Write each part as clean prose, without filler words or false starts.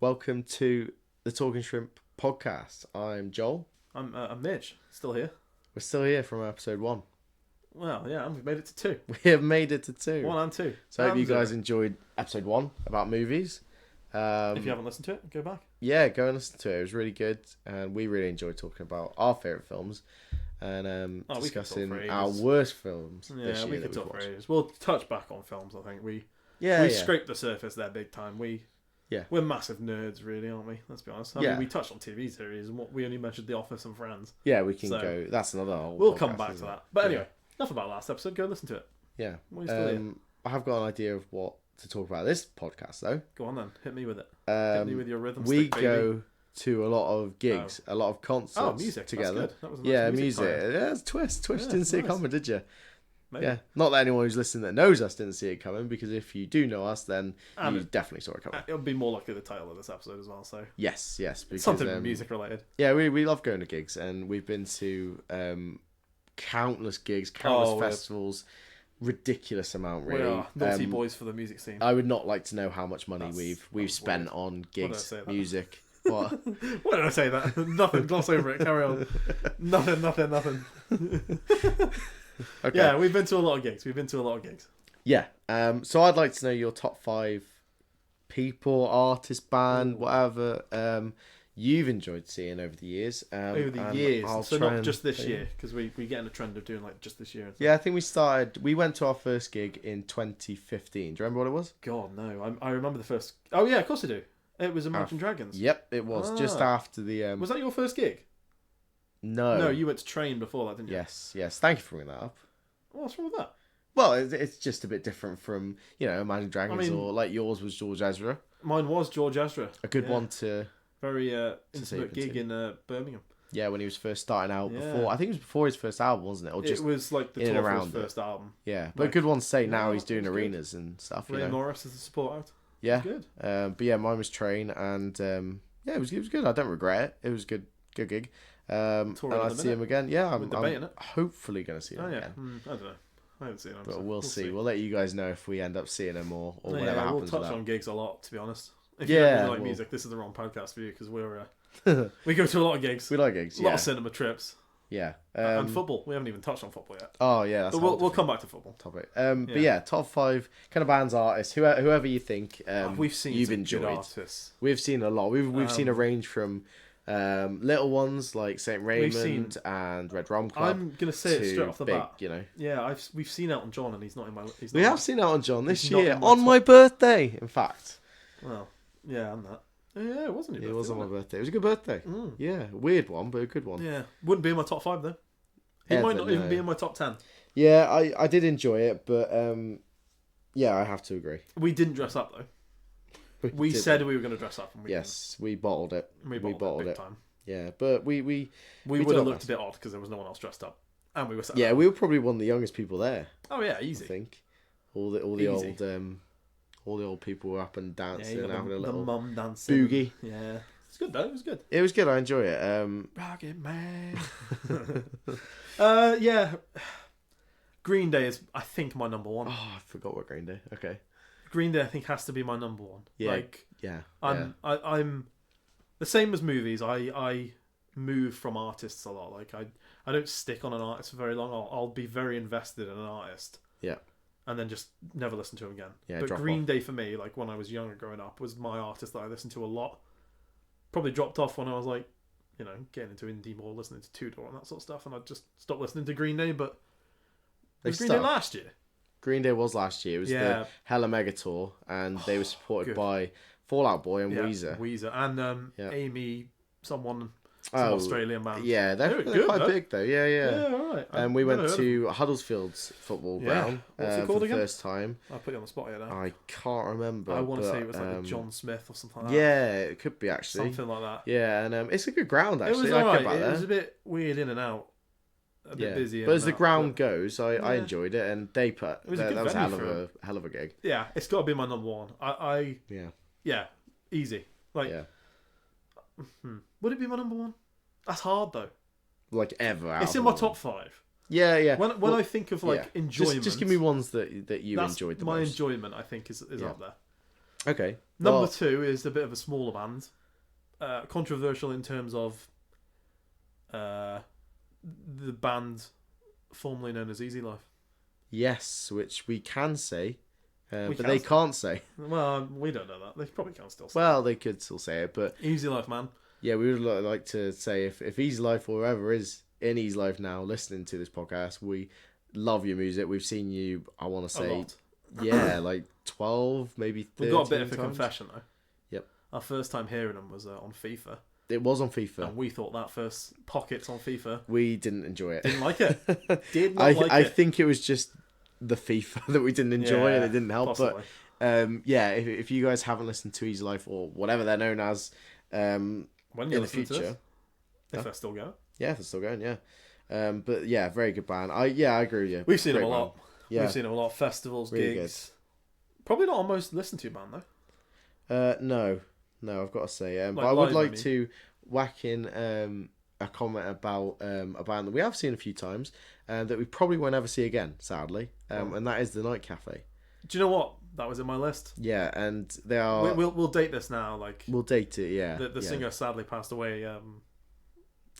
Welcome to the Talking Shrimp podcast. I'm Joel. I'm Mitch, still here. We're still here from episode 1. Well, yeah, we've made it to 2. We have made it to 2. 1 and 2. So I hope you guys enjoyed episode 1 about movies. If you haven't listened to it, go back. Yeah, go and listen to it. It was really good, and we really enjoyed talking about our favourite films and discussing our worst films this year. Yeah, we could talk for ages. We'll touch back on films, I think. We scraped the surface there big time. We're massive nerds, really, aren't we? Let's be honest. I mean, we touched on TV series, and we only mentioned The Office and Friends. Yeah, we can go. That's another whole We'll podcast, come back to that. But anyway, enough about last episode. Go listen to it. Yeah. I have got an idea of what to talk about this podcast, though. Go on then. Hit me with it. Hit me with your rhythm stick, baby. We go to a lot of gigs, a lot of concerts music together. That's good. That was a nice music. Yeah, it's twist. Yeah, Didn't see it coming, did you? Maybe. Yeah, not that anyone who's listening that knows us didn't see it coming, because if you do know us, then you definitely saw it coming. It'll be more likely the title of this episode as well. So yes, because, something music related. Yeah, we love going to gigs, and we've been to countless gigs, countless festivals, ridiculous amount really. We are naughty boys for the music scene. I would not like to know how much money we've spent on gigs, music. What? Why did I say that? Nothing. Gloss over it. Carry on. Nothing. Okay. Yeah, we've been to a lot of gigs. Yeah. So I'd like to know your top 5 people, artist, band, whatever you've enjoyed seeing over the years. So not just this year, because we get in a trend of doing like just this year. Yeah, I think we went to our first gig in 2015. Do you remember what it was? God, no. I remember the first... Oh, yeah, of course I do. It was Imagine Dragons. Yep, it was. Just after the... Was that your first gig? No. No, you went to train before that, didn't you? Yes. Thank you for bringing that up. What's wrong with that? Well, it's just a bit different from, Imagine Dragons, or like yours was George Ezra. Mine was George Ezra. A good one to... Very intimate gig in Birmingham. Yeah, when he was first starting out before. I think it was before his first album, wasn't it? Or just it was like the tour of his first album. Yeah, but a good one to say now he's doing arenas and stuff. Ray Norris as the support act. Yeah. Good. But yeah, mine was Train, and it was good. I don't regret it. It was a good gig. And I'd see him again. Yeah, I'm hopefully going to see him again. I don't know. I haven't seen him. But we'll see. We'll let you guys know if we end up seeing him or whatever happens. We'll touch on gigs a lot, to be honest. If you don't really like music, this is the wrong podcast for you, because we go to a lot of gigs. We like gigs. A lot of cinema trips. Yeah. And football. We haven't even touched on football yet. Oh yeah, that's we'll come back to football topic. But yeah, top 5 kind of bands, artists, whoever you think we've seen you've some enjoyed. Good artists. We've seen a lot. We've seen a range from little ones like Saint Raymond and Red Rum Club. I'm gonna say it straight off the bat. Yeah, we've seen Elton John, and he's not in my. We have seen Elton John this year on my birthday. In fact. Well, yeah, and that. Yeah, it wasn't. It was on my birthday. It was a good birthday. Yeah, weird one, but a good one. Yeah, wouldn't be in my top 5 though. He might not even be in my top 10. Yeah, I did enjoy it, but yeah, I have to agree. We didn't dress up though. We said we were going to dress up, and we didn't. We bottled it. We bottled it big time. Yeah, but we would have looked a bit odd because there was no one else dressed up, and we were. We were probably one of the youngest people there. Oh yeah, easy. I think all the old people were up and dancing, and having a little the mum dancing boogie. Yeah, it's good though. It was good. It was good. I enjoy it. Rocket Man. Yeah. Green Day is, I think, my number 1. Oh, I forgot what Green Day. Okay. Green Day, I think, has to be my number 1. Yeah. I'm the same as movies. I move from artists a lot. Like I don't stick on an artist for very long. I'll be very invested in an artist. Yeah. And then just never listen to him again. Yeah, but Green Day for me, like when I was younger growing up, was my artist that I listened to a lot. Probably dropped off when I was like, getting into indie more, listening to Tudor and that sort of stuff, and I just stopped listening to Green Day. But was Green Day last year? Green Day was last year. It was the Hella Mega Tour, and they were supported by Fall Out Boy and Weezer. And Amy, some Australian band. Yeah, they're quite big though. Yeah, all right. And we went to Huddersfield's football ground What's it called for again? The first time. I'll put you on the spot here now. I can't remember. I want to say it was like a John Smith or something like that. Yeah, it could be actually. Something like that. Yeah, and it's a good ground actually. It was alright. It was a bit weird in and out. A bit busy. But as the ground goes, I enjoyed it, and they put that was a hell of a gig. Yeah, it's got to be my number 1. Yeah, easy. Would it be my number 1? That's hard though. Like ever. It's in my top 5. Yeah. When I think of enjoyment, just give me ones that you enjoyed the most. My most. enjoyment, I think, is up there. Okay. Number Well, 2 is a bit of a smaller band. Controversial in terms of the band formerly known as Easy Life. yes, which we can say, We but can they say. can't say. Well, we don't know that. They probably can still say. Well, they could still say it, but Easy Life, man. yeah, we would like to say if Easy Life or whoever is in Easy Life now listening to this podcast, we love your music. We've seen you, I want to A say, lot. yeah, like 12, maybe 13 We've got a bit of a times. confession, though. Yep. Our first time hearing them was on FIFA. It was on FIFA. And we thought that first pockets on FIFA. We didn't enjoy it. Didn't like it. Did not like I it. think it was just the FIFA that we didn't enjoy and it didn't help. Possibly. But yeah, if you guys haven't listened to Easy Life or whatever they're known as when in you the listen to future, this, if they're still going. yeah, they're still going, yeah. But yeah, very good band. I agree with you. We've seen Great them a band. lot. Yeah. We've seen them a lot. Festivals, Really gigs. Probably not our most listened to band, though. No, I've got to say. But Like I would live, like I mean. to whack in a comment about a band that we have seen a few times and that we probably won't ever see again, sadly. And that is the Night Cafe. Do you know what? That was in my list. Yeah, and they are. We'll date this now. Like We'll date it. Yeah. the yeah. singer sadly passed away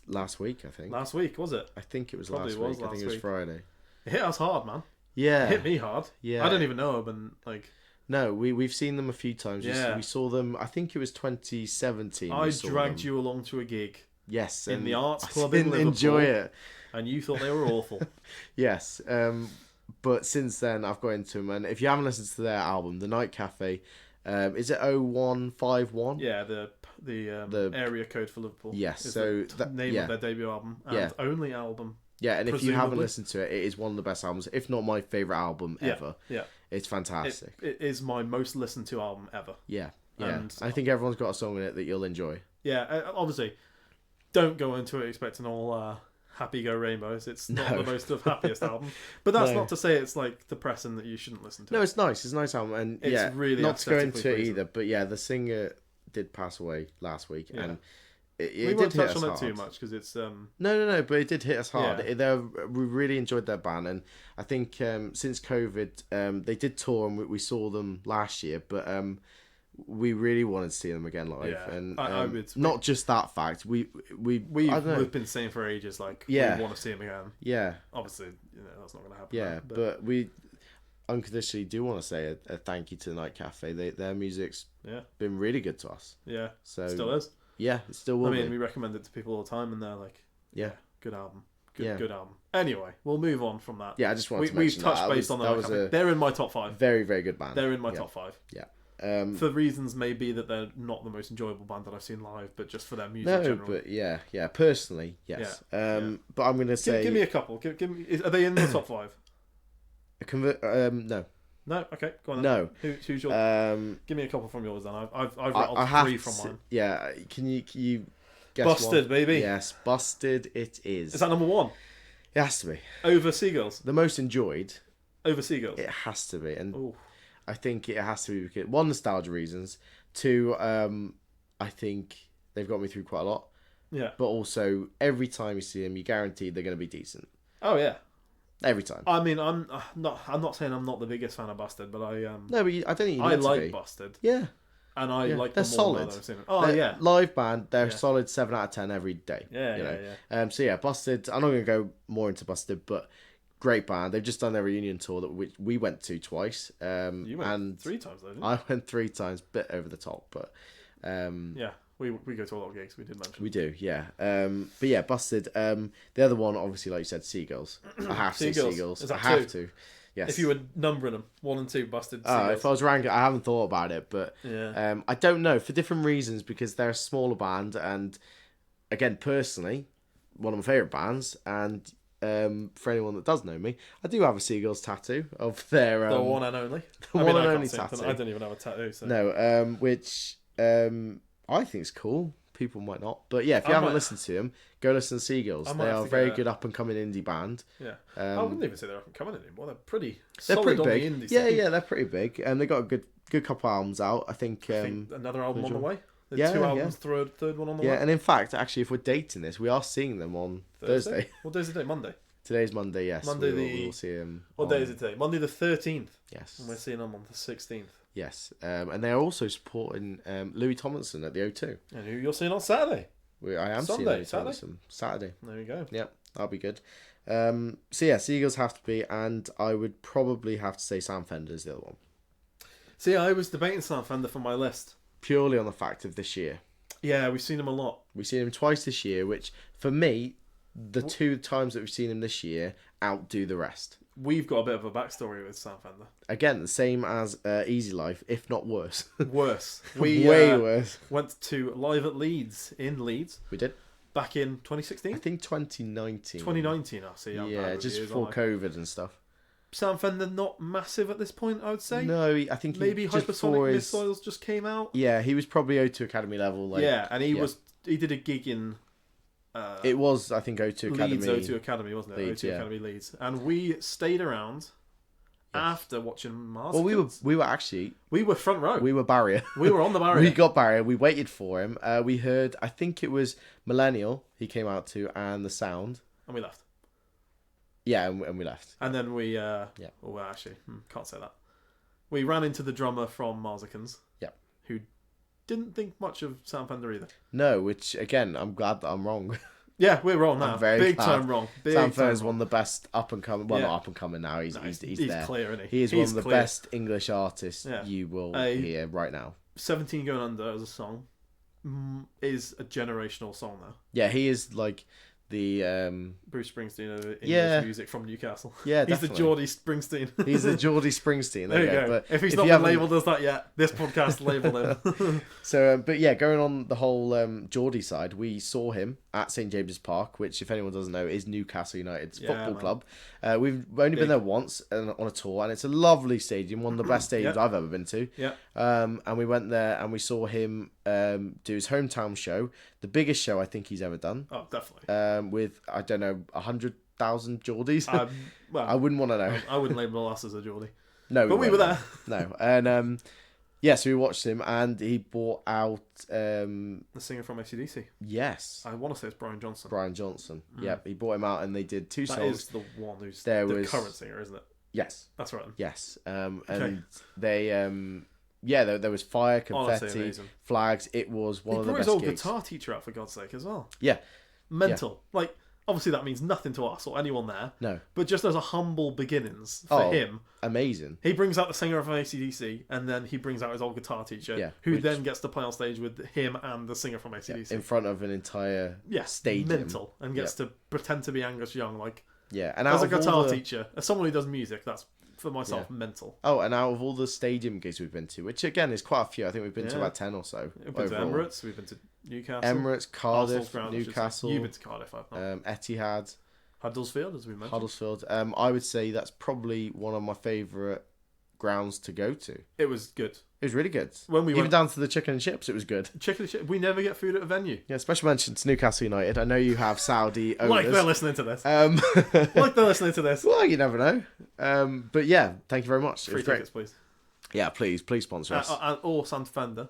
Last week, I think. last week, was it? I think it was Probably last was week. I think last it was week. Friday. It hit us hard, man. Yeah. It hit me hard. Yeah. I don't even know him, and like No, we've seen them a few times. Yeah. We saw them. I think it was 2017. I we saw dragged them. you along to a gig, Yes, in and the Arts I Club in didn't Liverpool. enjoy it. and you thought they were awful. Yes, but since then I've got into them, and if you haven't listened to their album, The Night Cafe, is it 0151? Yeah, the area code for Liverpool. Yes, is so the that- name yeah. of their debut album and Yeah. only album. Yeah, and if you haven't Presumably. listened to it, it is one of the best albums, if not my favourite album ever. Yeah, It's fantastic. it is my most listened to album ever. Yeah. And- I think everyone's got a song in it that you'll enjoy. Yeah, obviously, don't go into it expecting all happy go rainbows. It's not No. the most of happiest album, but that's No. not to say it's like depressing that you shouldn't listen to. No, it. it's nice. It's a nice album, and It's yeah, really not to go into aesthetically it pleasing. either, but yeah, the singer did pass away last week, Yeah. and it we did won't hit touch us on hard. it too much because it's No, but it did hit us hard. Yeah. We really enjoyed their band, and I think since COVID, they did tour, and we saw them last year, but we really wanted to see them again live, Yeah, and I would- not just that fact. We've been saying for ages like Yeah. we want to see him again. yeah, Obviously, that's not going to happen. yeah, now, but we unconditionally do want to say a thank you to the Night Cafe. Their music's yeah, been really good to us. yeah, So still is. yeah, it still will I mean, be. we recommend it to people all the time, and they're like, Yeah. good album, Yeah. good album. Anyway, we'll move on from that. Yeah, I just wanted we, to we've mention touched that. base on That that. was a They're in my top 5. very, very good band. They're in my Yeah. top 5. Yeah. For reasons maybe that they're not the most enjoyable band that I've seen live, but just for their music. No, generally. but yeah. Personally, yes. Yeah. But I'm gonna say Give me a couple. Give me. Are they in the top 5? no, No. Okay. Go on. Then. no. Who's your? Give me a couple from yours then. I've I rattled have 3 to from say- mine. Yeah, can you guess Busted, one? baby. Yes, Busted. It is. Is that number 1? It has to be Over Seagulls. the most enjoyed. Over Seagulls. It has to be, and Ooh. I think it has to be because one, nostalgia reasons. 2, I think they've got me through quite a lot. Yeah. But also, every time you see them, you're guaranteed they're going to be decent. Oh yeah. Every time. I mean, I'm not saying I'm not the biggest fan of Busted, but I No, but I don't think you need I to like be. Busted, Yeah. and I Yeah, like they're them more than solid. I've seen them. Oh They're yeah. live band, they're Yeah. solid 7 out of 10 every day. Yeah, you know? yeah. So yeah, Busted. I'm not going to go more into Busted, but great band. They've just done their reunion tour that we went to twice. You went and 3 times though, didn't you? I went 3 times, bit over the top, but Yeah, we go to a lot of gigs. We did mention. we do, yeah. But yeah, Busted. The other one, obviously, like you said, Seagulls. I have to say Seagulls. Seagulls. Is I that have 2? to. Yes. If you were numbering them, 1 and 2, Busted. Oh, Seagulls. if I was ranking, I haven't thought about it, but Yeah. I don't know for different reasons because they're a smaller band, and again, personally, one of my favorite bands, and for anyone that does know me, I do have a Seagulls tattoo of their The one and only. the I one mean, and I can't only sing, but tattoo. I don't even have a tattoo. So. No, which I think is cool. People might not, but yeah, if you I haven't might- listened to them, go listen to Seagulls. I might They have are to a very go- good up and coming indie band. Yeah. I wouldn't even say they're up and coming anymore. They're pretty They're solid pretty on big. the indie Yeah, scene. yeah, they're pretty big, and they got a good couple albums out. I think. I think another album on the way. The Yeah, 2 yeah. albums, third one on the Yeah, way. and in fact, actually, if we're dating this, we are seeing them on Thursday. What day is it today? Monday. Today's Monday, yes. Monday we the- will see them. What day is it today? Monday the 13th. Yes. And we're seeing them on the 16th. Yes, and they're also supporting Louis Tomlinson at the O2. And who you're seeing on Saturday? I am seeing Sunday, Louis Tomlinson Saturday. There you go. Yep, that'll be good. So yeah, Seagulls have to be, and I would probably have to say Sam Fender is the other one. See, I was debating Sam Fender for my list. Purely on the fact of this year. Yeah, we've seen him a lot. We've seen him twice this year, which for me, the 2 times that we've seen him this year outdo the rest. We've got a bit of a backstory with Sam Fender. Again, the same as Easy Life, if not worse. Worse. We Way worse. went to Live at Leeds in Leeds. We did. Back in 2016? I think 2019. 2019, I see. Yeah, just before COVID and stuff. Sam Fender not massive at this point, I would say. No, I think maybe just Hypersonic Missiles just came out. Yeah, he was probably O2 Academy level. Like, yeah, and he did a gig in. It was, I think, O2 Academy. Leeds O2 Academy, wasn't it? Leeds, O2 Academy Leeds, and we stayed around after watching Mars. Well, we were front row. We were barrier. We were on the barrier. We got barrier. We waited for him. We heard, I think it was Millennial he came out to, and The Sound. And we left. Yeah, and we left. And then we, well, actually, can't say that. We ran into the drummer from Marsicans. Yeah. Who didn't think much of Sam Fender either. No, which, again, I'm glad that I'm wrong. Yeah, we're wrong now. I'm very Big glad. time wrong. Sam Fender's one of the best up and coming. Well, Yeah. not up and coming now. He's there. clear, isn't he? He is He's one of the clear. best English artists you will hear right now. 17 Going Under as a song is a generational song now. Yeah, he is like the Bruce Springsteen of English music from Newcastle. Yeah, he's definitely. the Geordie Springsteen. He's the Geordie Springsteen. There you go. But if he's not been labelled as that yet, this podcast labelled him. So, but yeah, going on the whole Geordie side, we saw him at St James's Park, which, if anyone doesn't know, is Newcastle United's football club. We've only been there once on a tour, and it's a lovely stadium, one of the best stadiums I've ever been to. Yeah. And we went there and we saw him do his hometown show, the biggest show I think he's ever done. Oh, definitely. With, I don't know, 100,000 Geordies. Well, I wouldn't want to know. I wouldn't label us as a Geordie. No, but we were there. No, and yeah, so we watched him, and he brought out the singer from AC/DC. Yes, I want to say it's Brian Johnson. Brian Johnson. Yeah, he brought him out, and they did 2 songs. That is the one who's the current singer, isn't it? Yes, that's right. Yes, and they there was fire, confetti, flags. It was one of the best gigs. He brought his old guitar teacher out, for God's sake, as well. Yeah, mental. Yeah. Like, obviously that means nothing to us or anyone there. No. But just as a humble beginnings for him. Amazing. He brings out the singer of AC/DC, and then he brings out his old guitar teacher, who then gets to play on stage with him and the singer from AC/DC. In front of an entire stadium. Mental. And gets to pretend to be Angus Young. Like, and as a guitar teacher, as someone who does music, that's, for myself, mental. Oh, and out of all the stadium gigs we've been to, which again is quite a few, I think we've been to about 10 or so. We've been to Emirates, we've been to Newcastle. Emirates, Cardiff, Newcastle. You've been to Cardiff, I've not. Etihad. Huddersfield, as we mentioned. Huddersfield. I would say that's probably one of my favourite grounds to go to. It was good. It was really good. When we Even went down to the chicken and chips, it was good. Chicken and chips. We never get food at a venue. Yeah, special mention to Newcastle United. I know you have Saudi owners. Like they're listening to this. Like they're listening to this. Well, you never know. But yeah, thank you very much. Free tickets, please. Yeah, please sponsor us. Or Sam Fender.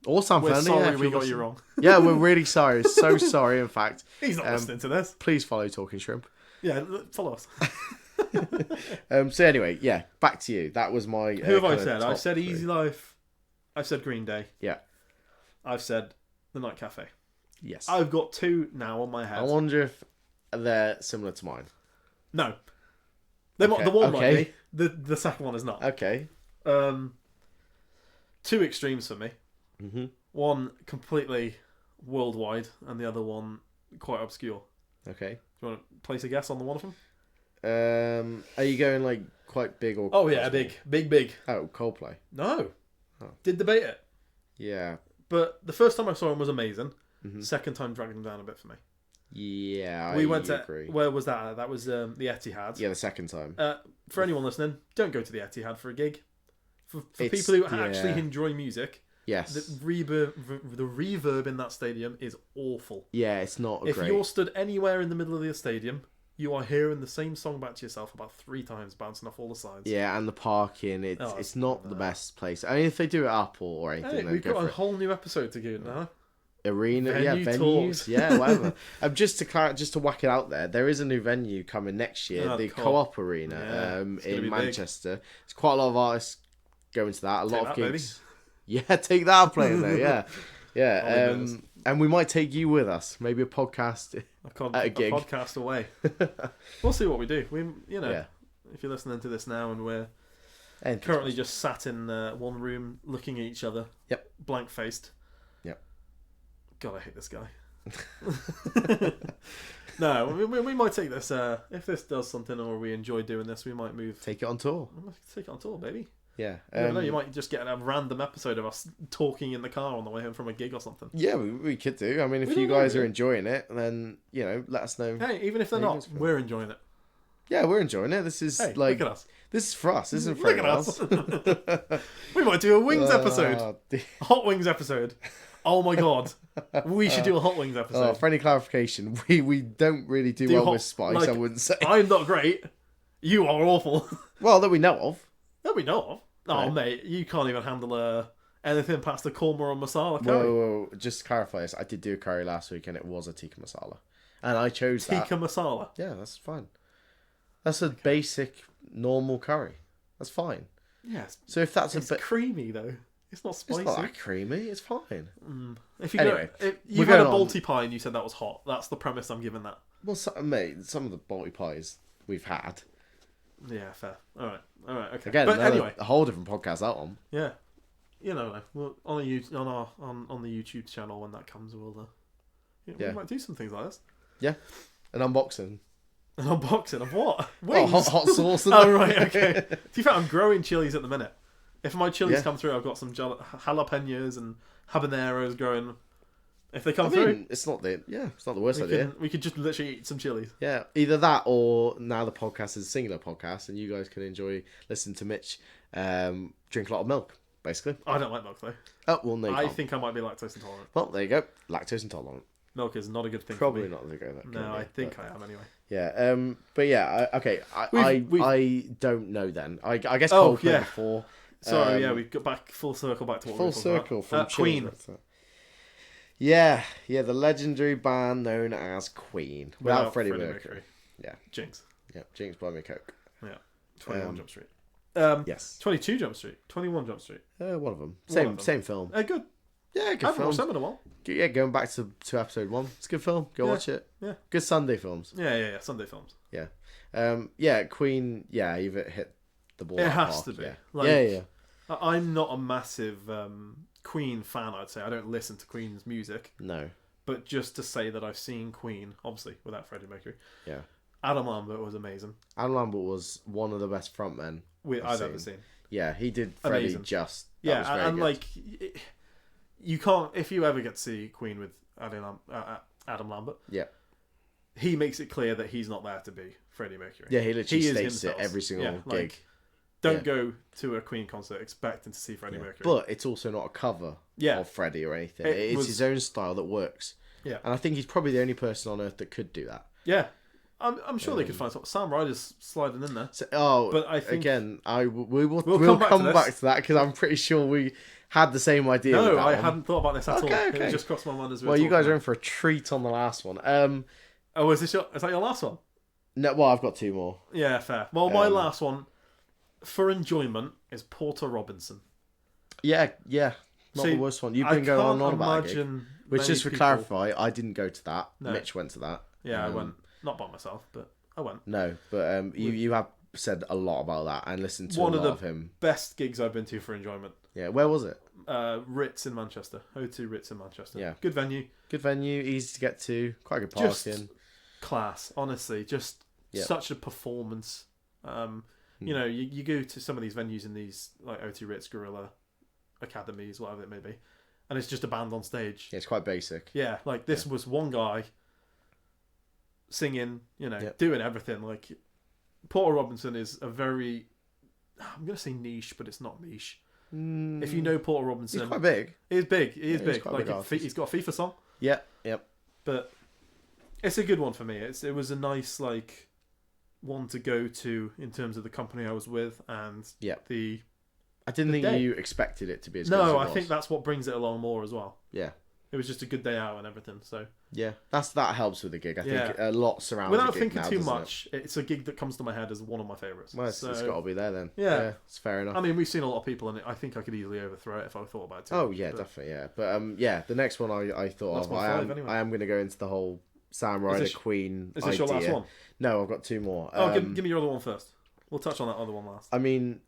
Or Sam Fender. We're sorry we got you wrong. Yeah, we're really sorry. So sorry, in fact. He's not listening to this. Please follow Talking Shrimp. Yeah, follow us. So anyway, yeah, back to you. That was my. Who have I said? I said Easy Life. I've said Green Day. Yeah. I've said The Night Cafe. Yes. I've got 2 now on my head. I wonder if they're similar to mine. No. The one might be. The second one is not. Okay. 2 extremes for me. Mm-hmm. One completely worldwide, and the other one quite obscure. Okay. Do you want to place a guess on the one of them? Are you going like quite big or? Oh yeah, big. Oh, Coldplay. No. Oh. Did debate it. Yeah. But the first time I saw him was amazing. Mm-hmm. Second time dragged him down a bit for me. Yeah, we went to agree. Where was that? That was the Etihad. Yeah, the second time. For anyone listening, don't go to the Etihad for a gig. For people who actually enjoy music. Yes. The reverb in that stadium is awful. Yeah, it's not great. If you're stood anywhere in the middle of the stadium, you are hearing the same song back to yourself about 3 times, bouncing off all the sides. Yeah, and the parking, it's not the best place. I mean, if they do it up or anything, we've got a whole new episode to go now. Arena, venues, talks. yeah, whatever. Just to whack it out there is a new venue coming next year, the Co-op Arena in Manchester. There's quite a lot of artists go into that. A lot of that, gigs. Yeah, take that playing there. Yeah, yeah. Holidays. And we might take you with us. Maybe a podcast at a gig. A podcast away. We'll see what we do. Yeah. If you're listening to this now and we're Anything's currently just sat in one room looking at each other. Yep. Blank faced. Yep. God, I hate this guy. No, we might take this. If this does something or we enjoy doing this, we might move. Take it on tour. Take it on tour, baby. Yeah. You never know, you might just get a random episode of us talking in the car on the way home from a gig or something. Yeah, we could do. I mean, if We you don't know, guys are really. enjoying it, then, let us know. Hey, even if they're How you not, guys feel. we're enjoying it. Yeah, we're enjoying it. This is Hey, like... look at us. This is for us. This isn't for Look at anyone us. else. We might do a Wings episode. Oh, dear. Hot Wings episode. Oh my god. We should do a Hot Wings Oh, episode. for any clarification, we don't really do well with spice, like, I wouldn't say. I'm not great. You are awful. Well, that we know of. That we know of. Oh, Right. mate, you can't even handle anything past a korma or masala Whoa, curry. whoa, whoa, just to clarify this, I did do a curry last week and it was a tikka masala. And I chose that. Tikka masala. Yeah, that's fine. That's a basic, normal curry. That's fine. Yes. So if that's It's a bit... creamy, though. It's not spicy. It's not that creamy. It's fine. If you Anyway, if we're you've had a going on. balti pie and you said that was hot, that's the premise I'm giving that. Well, mate, some of the balti pies we've had. Yeah, fair. All right, okay. Again, but anyway, a whole different podcast out on. yeah, well, on the YouTube channel when that comes, we'll Yeah. we might do some things like this. Yeah. An unboxing. An unboxing of what? Oh, Wings. hot sauce. And Oh right, okay. To be fair, I'm growing chilies at the minute. If my chilies Yeah. come through, I've got some jalapenos and habaneros growing. If they come I through, mean, it's not the worst idea. we could just literally eat some chilies. Yeah, either that or now the podcast is a singular podcast and you guys can enjoy listening to Mitch drink a lot of milk, basically. I don't like milk though. Oh, well, no, you I can't. think I might be lactose intolerant. Well, there you go. Lactose intolerant. Milk is not a good thing Probably for me. not the go that. No, I think I am anyway. Yeah, but yeah, okay. We've- I don't know then. I guess Oh, Coldplay yeah. before. Sorry, yeah, we've got back full circle back to what we Full were talking circle about. from Queen. Children. Yeah, the legendary band known as Queen. Without Freddie Mercury. Yeah. Jinx. Yeah, Jinx Buy Me Coke. Yeah. 21 Jump Street. Yes. 22 Jump Street. 21 Jump Street. One of them. One of them. Same film. Good. Yeah, I good haven't film. watched them in a while. Yeah, going back to episode 1. It's a good film. Go Yeah. watch it. Yeah. Good Sunday films. Yeah. Sunday films. Yeah. Queen. Yeah, you've hit the ball. It out has park, to be. Yeah. Like, yeah. I'm not a massive Queen fan, I'd say. I don't listen to Queen's music. No. But just to say that I've seen Queen, obviously, without Freddie Mercury. Yeah. Adam Lambert was amazing. Alan Lambert was one of the best frontmen I've ever seen. Yeah, he did Freddie Amazing. just. That Yeah, was very and good. like, you can't, if you ever get to see Queen with Adam Lambert, Yeah. he makes it clear that he's not there to be Freddie Mercury. Yeah, he literally is states it himself. every single Yeah, gig. like, don't Yeah. go to a Queen concert expecting to see Freddie Mercury. But it's also not a cover Yeah. of Freddie or anything. It It's was- his own style that works. Yeah. And I think he's probably the only person on earth that could do that. Yeah, I'm sure they could find something. Sam Ryder's sliding in there. So, But I think- again, we will We'll come back to that because I'm pretty sure we had the same idea. with No, that I one. hadn't thought about this at all. Okay. It just crossed my mind as we were Well, you guys talking are in for a treat on the last one. Oh, is that your last one? No, well, I've got 2 more. Yeah, fair. Well, my last one, for enjoyment, is Porter Robinson. Yeah, not See, the worst one. You've I been going on can't and on about a gig. imagine Which, many just for people- clarify, I didn't go to that. No. Mitch went to that. Yeah, I went. Not by myself, but I went. No, but you have said a lot about that and listened to One a of lot the of him. best gigs I've been to for enjoyment. Yeah, where was it? Ritz in Manchester. O2 Ritz in Manchester. Yeah. Good venue. Good venue, easy to get to, quite good Just parking. class, honestly. Just Yeah. such a performance. You know, you go to some of these venues in these, like O2 Ritz, Gorilla, Academies, whatever it may be, and it's just a band on stage. Yeah, it's quite basic. Yeah, like this was one guy singing, doing everything. Like, Porter Robinson is a very, I'm going to say niche, but it's not niche. If you know Porter Robinson, He's quite big. He is big. He is Yeah, he's big. quite a Like, big artist. he's got a FIFA song, Yeah, yep. but it's a good one for me. It was a nice, like, one to go to in terms of the company I was with and Yeah. the... I didn't think day. you expected it to be as good as it No, was. I think that's what brings it along more as well. Yeah. It was just a good day out and everything. So Yeah, that helps with the gig. I think Yeah. a lot surrounds without the gig thinking now, too doesn't it? much, it's a gig that comes to my head as one of my favourites. Well, it's got to be there then. Yeah. It's fair enough. I mean, we've seen a lot of people, and I think I could easily overthrow it if I thought about it. Oh yeah, definitely, yeah. But yeah, the next one I thought That's of, my five, anyway. I am going to go into the whole Sam Ryder Queen Is this your last idea. one? No, I've got two more. Oh, give me your other one first. We'll touch on that other one last. I mean,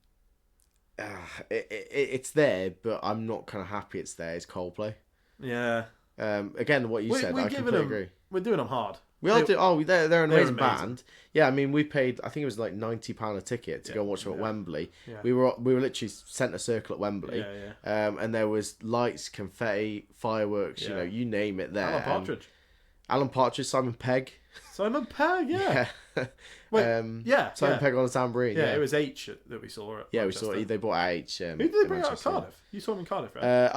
it's there, but I'm not kind of happy it's there. It's Coldplay. Yeah. Again, what you said, I completely agree. We're doing them hard. We all do. Oh, they're an amazing amazing. band. Yeah, I mean, we paid. I think it was like £90 a ticket to go watch them at Wembley. Yeah. We were literally centre circle at Wembley. Yeah. And there was lights, confetti, fireworks. Yeah. You know, you name it. There. Alan Partridge. Simon Pegg. Simon Pegg. Yeah. Wait, yeah. Simon Pegg on a tambourine. Yeah, it was H that we saw. Yeah, we saw. They bought H. Who did they bring out of Cardiff? You saw him in Cardiff, right?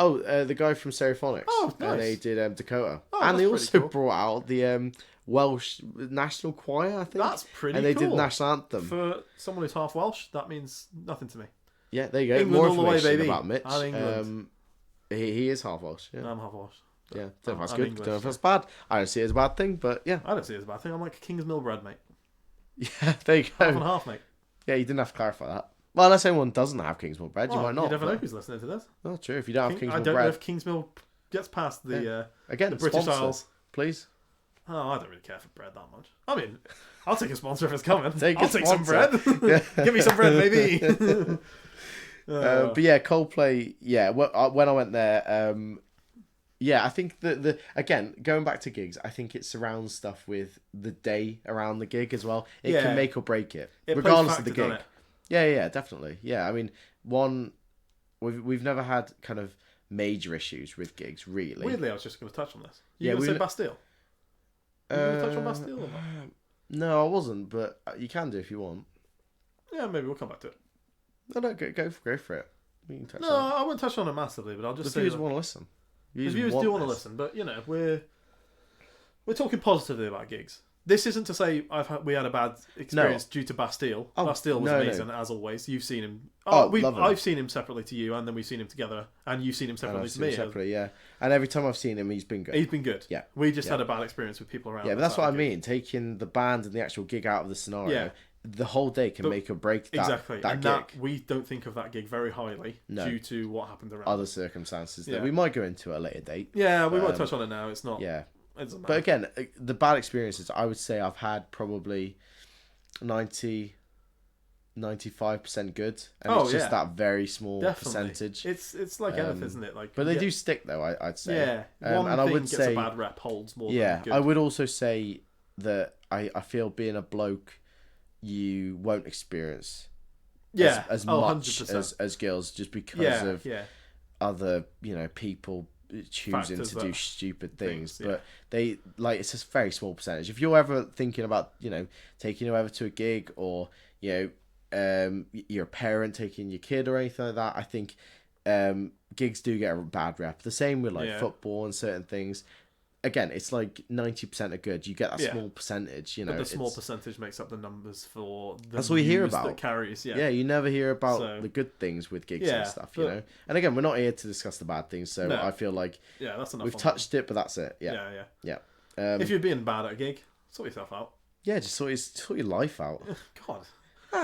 The guy from Stereophonics. Oh, nice. And they did Dakota. Oh, and they that's also pretty cool. brought out the Welsh National Choir, I think. That's pretty cool. And they did the national anthem. For someone who's half Welsh, that means nothing to me. Yeah, there you go. England More all the way, information baby. about Mitch. I'm England. He is half Welsh. Yeah. I'm half Welsh. Yeah, don't know if that's I'm good. English, Don't know if that's bad. I don't see it as a bad thing, but yeah. I don't see it as a bad thing. I'm like King's Mill bred, mate. Yeah, there you go. Half and half, mate. Yeah, you didn't have to clarify that. Well, unless anyone doesn't have Kingsmill bread, Well, you might not. You never know but... who's listening to this. Oh, true. If you don't have Kingsmill I don't bread, know if King's Mill gets past the again, the British sponsor, Isles. please. Oh, I don't really care for bread that much. I mean, I'll take a sponsor if it's coming. I'll take some sponsor. bread. Give me some bread, baby. But yeah, Coldplay. Yeah, when I went there, yeah, I think that again going back to gigs, I think it surrounds stuff with the day around the gig as well. It can make or break it regardless of the gig. Yeah, definitely. Yeah, I mean, we've never had kind of major issues with gigs, really. Weirdly, I was just going to touch on this. You going to say Bastille? You going to touch on Bastille or not? No, I wasn't, but you can do if you want. Yeah, maybe we'll come back to it. No, go for it. We can touch on it. I won't touch on it massively, but I'll just say the viewers want to listen. The viewers do want to listen, but you know, we're talking positively about gigs. This isn't to say we had a bad experience due to Bastille. Bastille was amazing as always. You've seen him. I've seen him separately to you, and then we've seen him together, and you've seen him separately to me. Separately, yeah. And every time I've seen him, he's been good. He's been good. Yeah. We just had a bad experience with people around. Yeah, but that's what I mean. Taking the band and the actual gig out of the scenario, the whole day can make or break that. Exactly. That and gig. We don't think of that gig very highly due to what happened around. Other circumstances that we might go into at a later date. Yeah, we won't touch on it now. It's not. Yeah. But again, the bad experiences, I would say I've had probably 95% good, and it's just that very small percentage. It's like anything, isn't it? Like, but they do stick though. I'd say. Yeah, one and thing I would gets say a bad rep holds more. Yeah, than good. I would also say that I feel being a bloke, you won't experience as much as girls just because of other people choosing Factors to do stupid things. Yeah. But they it's a very small percentage. If you're ever thinking about taking whoever to a gig, or you're a parent taking your kid or anything like that, I think gigs do get a bad rep. The same with football and certain things. Again, it's like 90% are good. You get that small percentage, But the small percentage makes up the numbers for the that's what we hear about. That carries, yeah, you never hear about the good things with gigs and stuff, you know. And again, we're not here to discuss the bad things, so I feel like that's enough. We've touched it, but that's it. Yeah. If you're being bad at a gig, sort yourself out. Yeah, just sort your life out. God.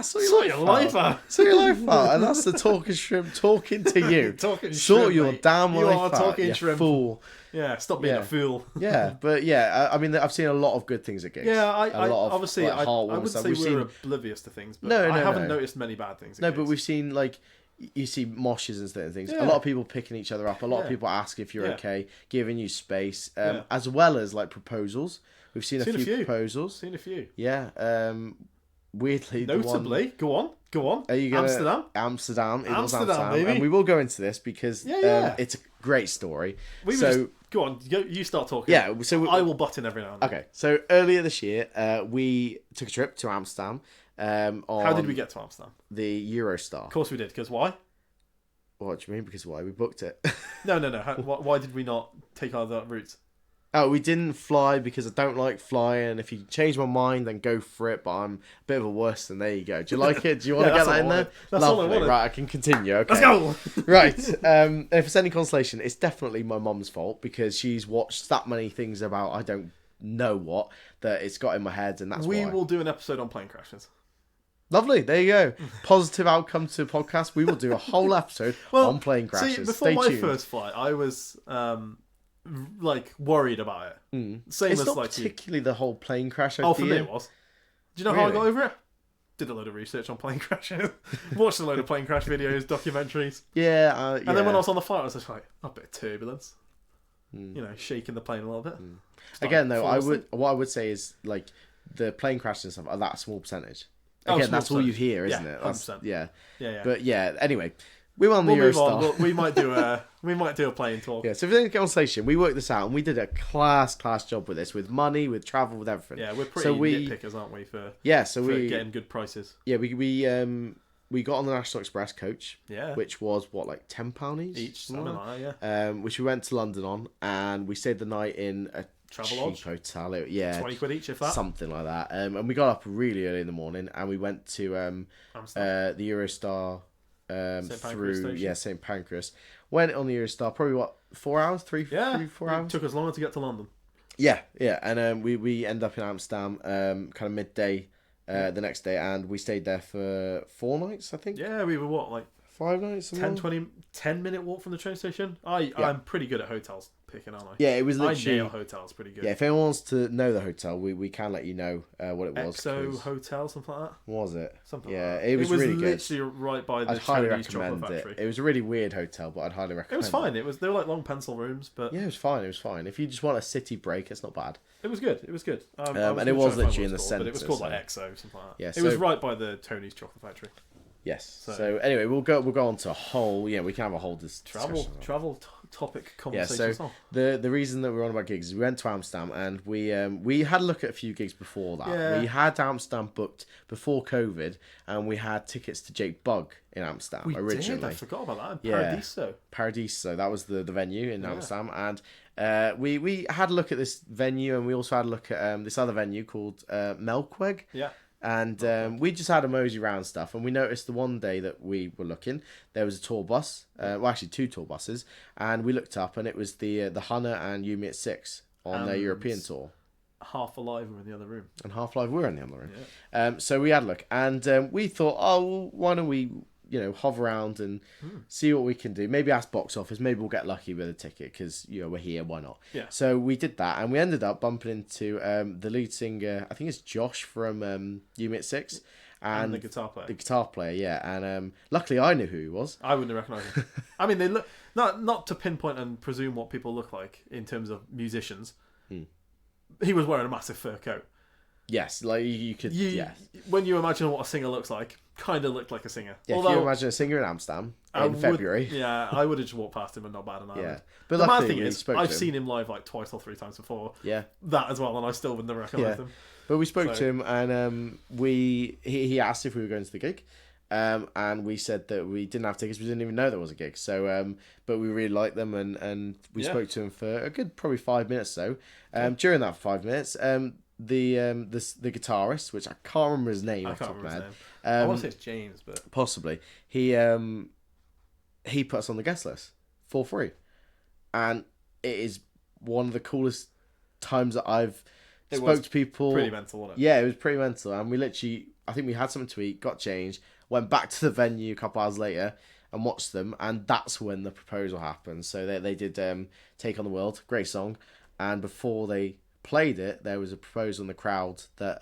Sort your life out. Sort your life out. And that's the talking shrimp talking to you. Sort your damn life out. You are talking shrimp. Fool. Yeah, stop being a fool. Yeah, but I mean, I've seen a lot of good things at gigs. Yeah, I obviously, I wouldn't say we're oblivious to things, but I haven't noticed many bad things at gigs. But we've seen, you see moshes and certain things. A lot of people picking each other up. A lot of people asking if you're okay, giving you space, as well as, proposals. We've seen a few proposals. Seen a few. Yeah, weirdly, notably, go on. Are you gonna Amsterdam? It was Amsterdam, baby. And we will go into this because it's a great story. Go on, you start talking. Yeah, so I will butt in every now and then. Okay, so earlier this year, we took a trip to Amsterdam. How did we get to Amsterdam? The Eurostar. Of course we did. Because why? What do you mean? Because why? We booked it. No. Why did we not take other routes? Oh, we didn't fly because I don't like flying. If you change my mind, then go for it. But I'm a bit of a wuss, and there you go. Do you like it? Do you want to get that in there? That's all I Lovely. wanted. Right, I can continue. Okay. Let's go. Right. If it's any consolation, it's definitely my mum's fault because she's watched that many things about I don't know what that it's got in my head, and that's We why. will do an episode on plane crashes. Lovely. There you go. Positive outcome to the podcast. We will do a whole episode on plane crashes. See, before Stay my tuned. first flight, I was like worried about it. Same It's as not like you. particularly the whole plane crash idea. Oh, for me it was. Do you know how I Really? got over it? Did a load of research on plane crashes. Watched a load of plane crash videos, documentaries. Yeah. And then when I was on the flight, I was just like, a bit of turbulence. You know, shaking the plane a little bit. Again, though, what I would say is like the plane crashes and stuff are that a small percentage. Again, small that's all you percentage. hear, isn't Yeah, it? That's, 100%. yeah. Yeah. But yeah. Anyway, we went on the We'll move Eurostar. on. We might do a plane talk. Yeah. So if there's any conversation, we worked this out and we did a class job with this, with money, with travel, with everything. Yeah, we're pretty nitpickers, aren't we? For getting good prices. Yeah, we got on the National Express coach. Yeah. Which was what, like £10 Each, something like that, yeah. Which we went to London on, and we stayed the night in a cheap Travelodge? hotel. Yeah, 20 quid each, if that. something like that. And we got up really early in the morning, and we went to Amsterdam. the Eurostar Pancras through station. St Pancras. Went on the Eurostar probably what 4 hours, 4 hours. It took us longer to get to London. Yeah, and we ended up in Amsterdam kind of midday the next day, and we stayed there for 4 nights, I think. Yeah, we were what, like 5 nights? 10-minute walk from the train station. I'm pretty good at hotels picking, aren't I? Yeah, it was literally. I nail hotels pretty good. Yeah, if anyone wants to know the hotel, we can let you know what it was. EXO 'cause- Hotel, something like that. Was it? Something Yeah, like that. it was really good. literally right by the I'd highly Chinese chocolate recommend factory. it. It was a really weird hotel, but I'd highly recommend It was fine. They were like long pencil rooms, but Yeah, it was fine. It was fine. If you just want a city break, it's not bad. it was good. It was good. And gonna it was try and find literally what in the it's called, but it was called centre, like EXO, something like that. Yeah, it was so- right by the Tony's chocolate factory. Yes. So anyway, we'll go on to a whole. Yeah, we can have a whole Travel topic Yeah, conversation. so as well. the reason that we're on about gigs is we went to Amsterdam and we had a look at a few gigs before that. Yeah. We had Amsterdam booked before COVID, and we had tickets to Jake Bugg in Amsterdam We originally. did. I forgot about that. Yeah. Paradiso. Paradiso, that was the venue in Amsterdam, and we had a look at this venue, and we also had a look at this other venue called Melkweg. Yeah. And we just had a mosey round stuff, and we noticed the one day that we were looking, there was a tour bus, well actually 2 tour buses, and we looked up, and it was the Hunter and You Me at 6 on their European tour. Half Alive were in the other room. And Half-Life were in the other room. So we had a look, and we thought, oh, well, why don't we, hover around and see what we can do. Maybe ask box office. Maybe we'll get lucky with a ticket because we're here. Why not? Yeah. So we did that, and we ended up bumping into the lead singer. I think it's Josh from You Me at 6, And the guitar player. The guitar player, yeah. And luckily, I knew who he was. I wouldn't have recognised him. I mean, they look not to pinpoint and presume what people look like in terms of musicians. He was wearing a massive fur coat. Yes, like you could. When you imagine what a singer looks like, kind of looked like a singer. Yeah, Although, if you imagine a singer in Amsterdam in February. Yeah, I would have just walked past him and not bad an Yeah, Ireland. but The mad luckily thing we is, spoke to I've him. seen him live like twice or 3 times before. Yeah. That as well, and I still wouldn't have recognised him. But we spoke So- to him, and he asked if we were going to the gig, and we said that we didn't have tickets. We didn't even know there was a gig. So, but we really liked them, and we spoke to him for a good probably 5 minutes. So, during that 5 minutes, the guitarist, which I can't remember his name, I off the can't top of my remember his head, name. I want to say it's James, but possibly he put us on the guest list for free, and it is one of the coolest times that I've spoke to people. pretty mental, wasn't it? Yeah, it was pretty mental, and we literally, I think we had something to eat, got changed, went back to the venue a couple hours later and watched them, and that's when the proposal happened. So they did Take on the World, great song, and before they played it, there was a proposal in the crowd that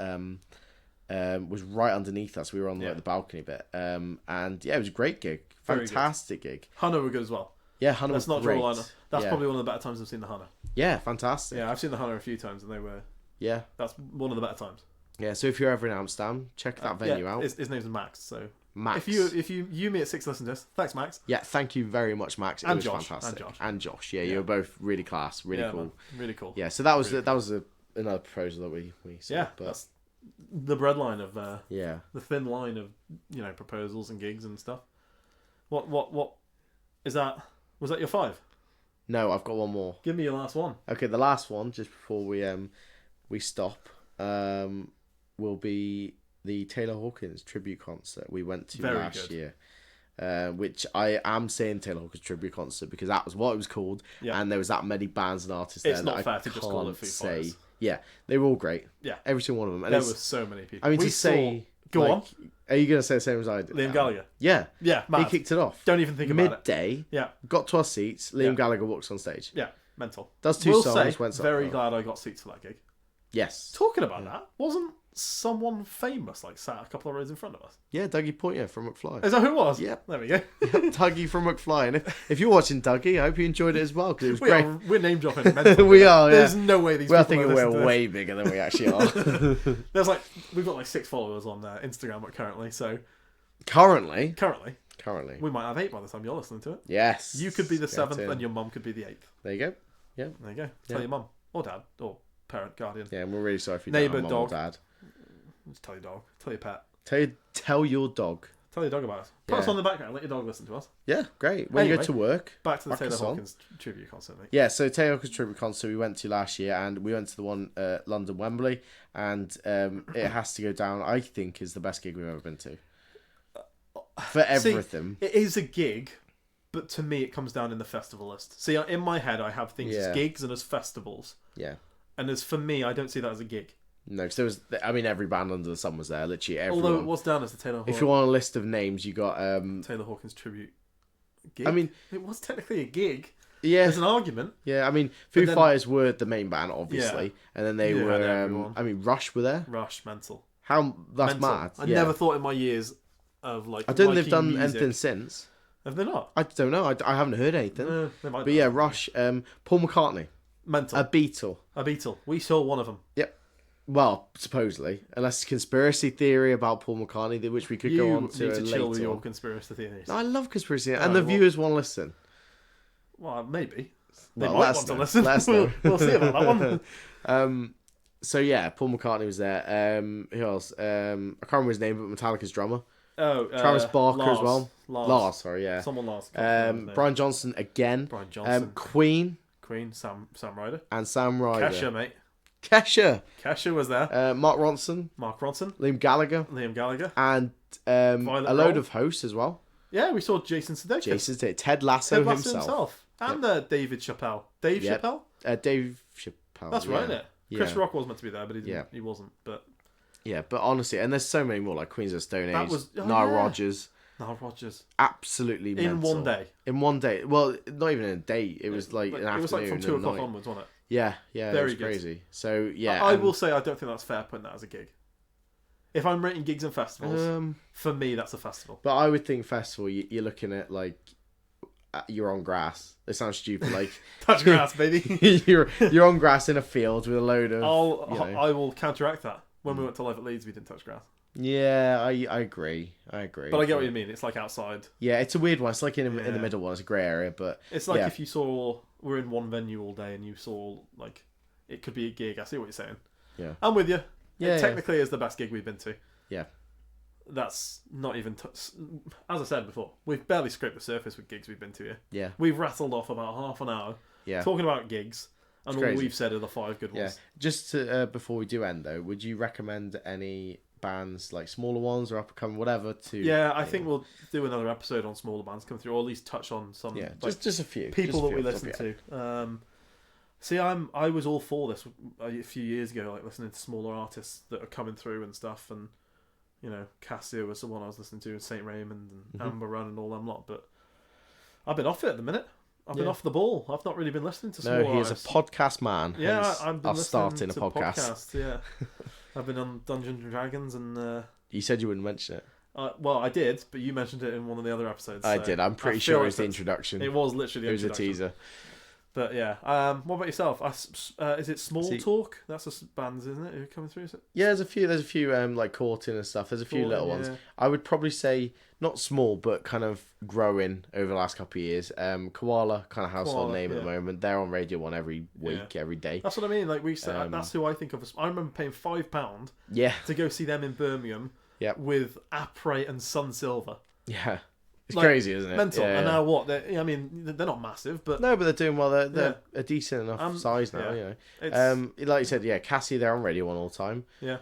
was right underneath us. We were on the balcony bit, and yeah, it was a great gig, fantastic gig. Hunter were good as well. Yeah, Hunter Let's was not great. draw a line. That's probably one of the better times I've seen the Hunter. Yeah, fantastic. Yeah, I've seen the Hunter a few times, and they were. Yeah, That's one of the better times. yeah. So if you're ever in Amsterdam, check that venue out. His name's Max. So Max. if you Me at 6 listen to this, thanks Max. Yeah, thank you very much, Max. It And was Josh, fantastic. and Josh. Yeah, you were both really class, really cool. Man, really cool. Yeah, so that was another proposal that we saw. Yeah, but that's the breadline of yeah, the thin line of proposals and gigs and stuff. What is that? Was that your 5? No, I've got one more. Give me your last one. Okay, the last one, just before we stop, will be the Taylor Hawkins tribute concert we went to Very last good. year. Which I am saying Taylor Hawkins tribute concert because that was what it was called, Yeah. and there was that many bands and artists It's there not that fair I to just call it can't Foo say. Fighters. Yeah, they were all great. Yeah. Every single one of them. And There it's- were so many people. I mean, We to say, Go like, on. Are you gonna say the same as I did? Liam Gallagher. Yeah, Yeah, he mad. kicked it off. Don't even think about it. Midday, Yeah, got to our seats. Liam Yeah. Gallagher walks on stage. yeah, mental. Does two Will songs. say, Went very glad I got seats for that gig. Yes. Talking about that, wasn't someone famous like sat a couple of rows in front of us? Yeah, Dougie Pointer from McFly. Is that who it was? Yep. There we go. Dougie from McFly. And if you're watching Dougie, I hope you enjoyed it as well because it was great. We're name dropping. Mental. We are, yeah. There's no way these Well, I people think are listening to we're this. way bigger than we actually are. We've got like 6 followers on Instagram currently. So Currently. we might have 8 by the time you're listening to it. Yes. You could be the Get 7th, in. and your mum could be the 8th. There you go. Yeah. There you go. Tell your mum or dad or parent, guardian. Yeah, and we're really sorry if you Neighbour, don't have mum or dog. dad. Just tell your dog. Tell your pet. Tell your dog. Tell your dog about us. Put Yeah. us on the background. Let your dog listen to us. Yeah, great. When you Anyway. go to work. Back to the Rock Taylor us on. Hawkins tribute concert, mate. Yeah, so Taylor Hawkins tribute concert we went to last year, and we went to the one at London Wembley, and it has to go down. I think is the best gig we've ever been to for everything. See, it is a gig, but to me, it comes down in the festival list. See, in my head, I have things as Yeah. gigs and as festivals, Yeah, and as for me, I don't see that as a gig. no, because there was. I mean, every band under the sun was there. Literally everyone. Although it was down as the Taylor If Hawkins. you want a list of names, you got. Taylor Hawkins tribute gig. I mean, it was technically a gig. yeah, There's an argument. yeah. I mean, Foo then- Fighters were the main band, obviously, and then they You had were. everyone. I mean, Rush were there. Rush, mental. How that's Mental. mad. I yeah. never thought in my years of like. I don't think they've liking done music. anything since. Have they not? I don't know. I haven't heard anything. They might But do. yeah, Rush. Paul McCartney, Mental. a Beatle. A Beatle. We saw one of them. Yep. Well, supposedly, unless it's conspiracy theory about Paul McCartney, which we could You go on need to to chill with later. your conspiracy theories. No, I love conspiracy, and Alright, the well- viewers want to listen. Well, maybe. They Well, might let us want to know. listen. Let us know. We'll see about that one. So yeah, Paul McCartney was there. Who else? I can't remember his name, but Metallica's drummer, Oh, Travis Barker Lars. as well. Lars. Sorry, yeah. Someone Lars. Can't remember his name. Brian Johnson again. Brian Johnson. Queen Queen. Sam Ryder. and Sam Ryder. Kesha, mate. Kesha. Kesha was there. Mark Ronson, Mark Ronson. Liam Gallagher, Liam Gallagher. and Violet a load Roll. of hosts as well. Yeah, we saw Jason Sudeikis. Jason did. Ted Lasso Ted Lasso himself. And David Chappelle. Dave Yep. Chappelle? Dave Chappelle. That's right, isn't it? Chris Yeah. Rock was meant to be there, but he, didn't, Yeah. he wasn't. But Yeah, but honestly, and there's so many more like Queens of Stone That Age, was- oh, Nile yeah. Rodgers, Nile Rodgers. absolutely In mental. one day. In one day. Well, not even in a day. It was like an afternoon. It was like from 2 and a o'clock night. onwards, wasn't it? Yeah, it Very was good. crazy. So yeah, I will say I don't think that's fair putting that as a gig. If I'm rating gigs and festivals, for me that's a festival. But I would think festival. You're looking at like you're on grass. It sounds stupid. Like Touch grass, baby. you're on grass in a field with a load of. I will counteract that. When we went to Live at Leeds, we didn't touch grass. Yeah, I agree. I agree. But I get what you mean. It's like outside. Yeah, it's a weird one. It's like in the Yeah. middle one. It's a grey area, but It's like yeah. if you saw we're in one venue all day and you saw like it could be a gig. I see what you're saying. Yeah. I'm with you. Yeah, It technically is the best gig we've been to. Yeah. That's not even as I said before. We've barely scraped the surface with gigs we've been to here. Yeah. We've rattled off about half an hour Yeah. talking about gigs, and It's all crazy. we've said are the 5 good Yeah. ones. Just to, before we do end though, would you recommend any bands like smaller ones or up and coming, whatever? To Yeah, I think we'll do another episode on smaller bands come through, or at least touch on some yeah, like, just a few people just that a we few. listen to. See, I was all for this a few years ago, like listening to smaller artists that are coming through and stuff, and you know, Cassia was the one I was listening to, and Saint Raymond and Amber Run and all them lot. But I've been off it at the minute. I've been Yeah. off the ball. I've not really been listening to smaller No, he is a artists. podcast man. Yeah, hence I've been us listening starting a to podcast. podcasts. Yeah, I've been on Dungeons and Dragons, and You said you wouldn't mention it. well, I did, but you mentioned it in one of the other episodes. I so did. I'm I pretty feel sure it like was the that's- introduction. It was literally the It was a introduction. teaser. But yeah, what about yourself? Is it Small See- Talk? That's a band, isn't it? Who are coming through? Is it? Yeah, there's a few like Courting and stuff. There's a few Courting, little ones. yeah. I would probably say not small, but kind of growing over the last couple of years. Koala, kind of household Koala, name at the yeah. moment. They're on Radio 1 every week, every day. That's what I mean. Like we said, that's who I think of. I remember paying £5 Yeah, to go see them in Birmingham Yep. with Apre and Sun Silver. yeah. It's crazy, isn't it? Mental. Yeah, And yeah. now what? I mean, they're not massive, but No, but they're doing well. They're a decent enough size now. yeah. You know, It's like you said, yeah, Cassie, they're on Radio One all the time. yeah.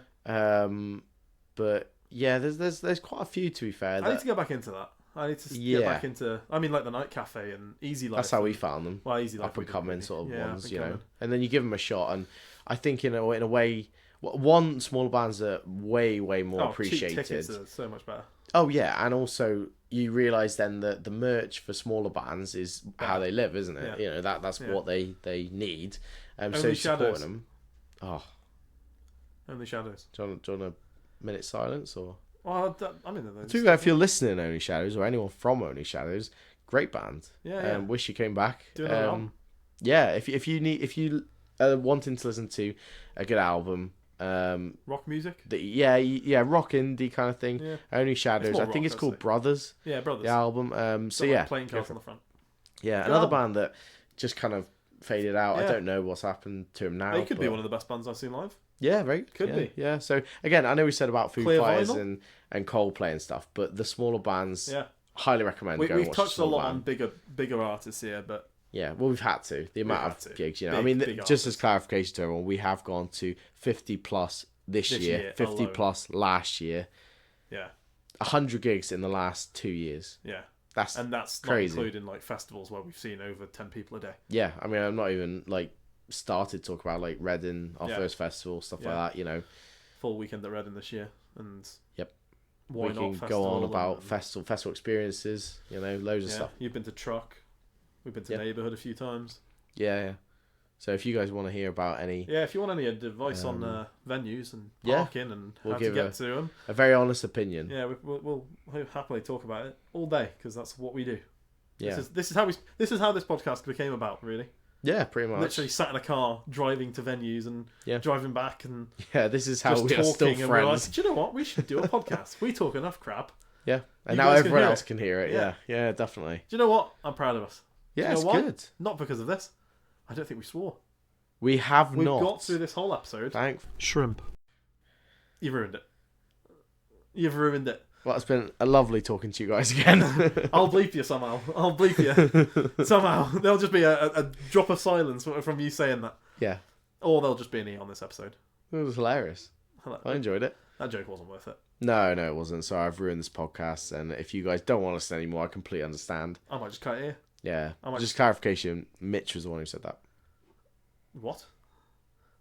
But yeah, there's quite a few, to be fair. I need to get back into that. I need to get back into. I mean, like the Night Cafe and Easy Life. That's how we found them. Well, Easy Life. Up and coming sort of ones, you know. coming. And then you give them a shot, and I think in a way, one, smaller bands are way more appreciated. Cheap tickets are so much better. Oh yeah, and also you realise then that the merch for smaller bands is how they live, isn't it? Yeah. You know, that's what they need. So Only supporting Shadows. them. Oh, Only Shadows. do you want a minute silence or? Well, I mean, To be fair, if you're listening, Only Shadows or anyone from Only Shadows, great band. Yeah. Wish you came back. Do another album. Yeah, if you wanting to listen to a good album, rock music. Rock indie kind of thing. Yeah. Only Shadows. more I think rock, it's called I'd say. Brothers. Yeah, Brothers. The album. So Got, yeah, like, playing cards on the front. yeah. Good Another album. band that just kind of faded out. Yeah. I don't know what's happened to him now. They could be but- one of the best bands I've seen live. Yeah, right. Could yeah, be. Yeah. So again, I know we said about Foo Clear Fighters Vinyl? and Coldplay and stuff, but the smaller bands, Yeah. highly recommend. Go and We've watch touched the a small lot on band. bigger artists here, but Yeah, well, we've had to. The amount had of to. gigs, you know. Big- I mean, big just as artists. clarification to everyone, we have gone to 50 plus this year, 50 alone. plus last year, yeah, 100 gigs in the last 2 years. yeah. That's And that's crazy. not including like festivals where we've seen over 10 people a day. yeah. I mean, I'm not even like started to talk about like Reading, our Yeah. first festival, stuff Yeah. like that. You know, Full weekend at Reading this year, and Yep. Why we Not can Festival go on about and- festival experiences. You know, loads of Yeah, stuff. you've been to Truck. We've been to Yeah. Neighbourhood a few times. Yeah. So if you guys want to hear about any, Yeah, if you want any advice on venues and yeah, parking and we'll how to give get to them, a very honest opinion. yeah, we'll happily talk about it all day because that's what we do. Yeah. This is how this podcast became about. Really, Yeah, pretty much. literally sat in a car driving to venues and Yeah. driving back and Yeah, this is how just we are still talking. And we're like, friends. do you know what? We should do a podcast. We talk enough crap. Yeah, and You now guys can everyone hear else it. can hear it. Yeah. Yeah, definitely. Do you know what? I'm proud of us. Yeah, you know it's why? good. Not because of this. I don't think we swore. We have We've not. got through this whole episode. Thank. Shrimp. You've ruined it. You've ruined it. Well, it's been a lovely talking to you guys again. I'll bleep you somehow. I'll bleep you. Somehow. There'll just be a drop of silence from you saying that. Yeah, Or there'll just be an E on this episode. it was hilarious. I enjoyed it. That joke wasn't worth it. No, it wasn't. Sorry, I've ruined this podcast, and if you guys don't want us anymore, I completely understand. I might just cut it here. Yeah, I might just clarification. Mitch was the one who said that. What?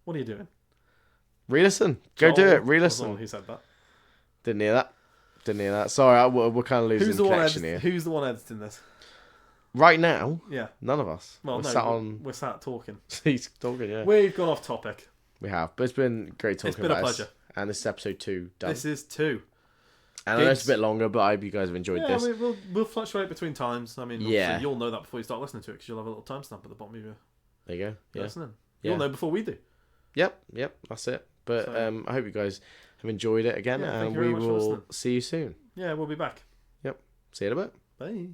What are you doing? Re-listen. Go do Joel it. was the Re-listen. one who said that. Didn't hear that. Sorry, we're kind of losing Who's the one? connection here. Who's the one editing this? Right now, Yeah. none of us. Well, we're no, sat on we're sat talking. seats talking. Yeah, We've gone off topic. we have, but it's been great talking It's been a about pleasure. this. And this is episode 2 done. This is 2. And I know it's gigs. a bit longer, but I hope you guys have enjoyed Yeah, this. we'll fluctuate between times. I mean, Yeah. obviously you'll know that before you start listening to it because you'll have a little timestamp at the bottom of your There you go. Yeah. listening. Yeah. You'll know before we do. Yep, that's it. But So- I hope you guys have enjoyed it again, Yeah, thank and you very we much for will listening. see you soon. Yeah, we'll be back. See you in a bit. Bye.